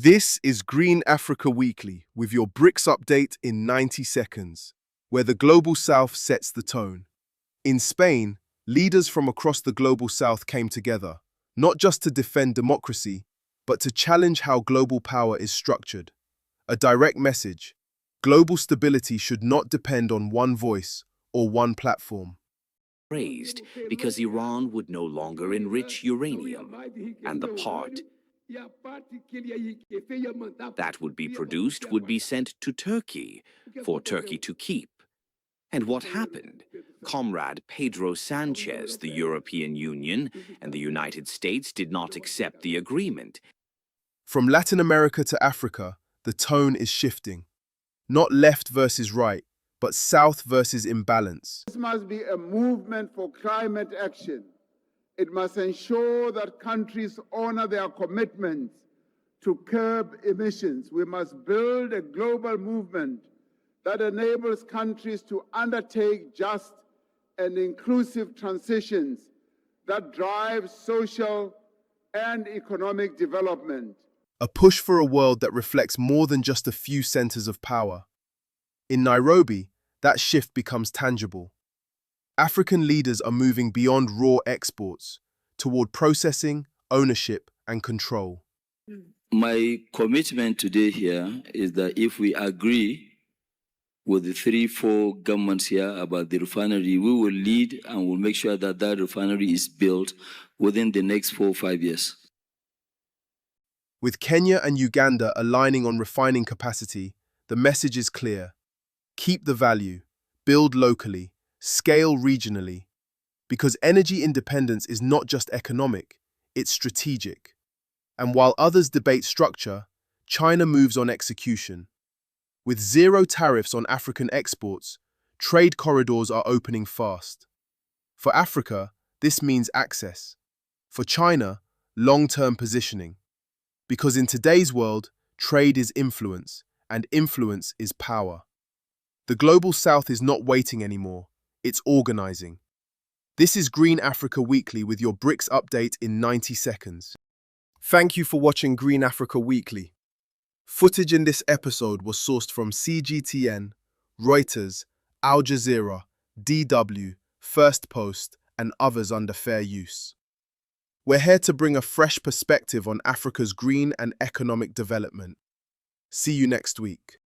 This is Green Africa Weekly with your BRICS update in 90 seconds, where the Global South sets the tone. In Spain, leaders from across the Global South came together, not just to defend democracy, but to challenge how global power is structured. A direct message: global stability should not depend on one voice or one platform. Raised because Iran would no longer enrich uranium, and the part that would be produced would be sent to Turkey for Turkey to keep. And what happened? Comrade Pedro Sánchez, the European Union, and the United States did not accept the agreement. From Latin America to Africa, the tone is shifting. Not left versus right, but South versus imbalance. This must be a movement for climate action. It must ensure that countries honor their commitments to curb emissions. We must build a global movement that enables countries to undertake just and inclusive transitions that drive social and economic development. A push for a world that reflects more than just a few centers of power. In Nairobi, that shift becomes tangible. African leaders are moving beyond raw exports toward processing, ownership, and control. My commitment today here is that if we agree with the 3-4 governments here about the refinery, we will lead and will make sure that that refinery is built within the next 4 or 5 years. With Kenya and Uganda aligning on refining capacity, the message is clear. Keep the value, build locally, scale regionally. Because energy independence is not just economic, it's strategic. And while others debate structure, China moves on execution. With zero tariffs on African exports, trade corridors are opening fast. For Africa, this means access. For China, long-term positioning. Because in today's world, trade is influence, and influence is power. The Global South is not waiting anymore, it's organizing. This is Green Africa Weekly with your BRICS update in 90 seconds. Thank you for watching Green Africa Weekly. Footage in this episode was sourced from CGTN, Reuters, Al Jazeera, DW, First Post, and others under fair use. We're here to bring a fresh perspective on Africa's green and economic development. See you next week.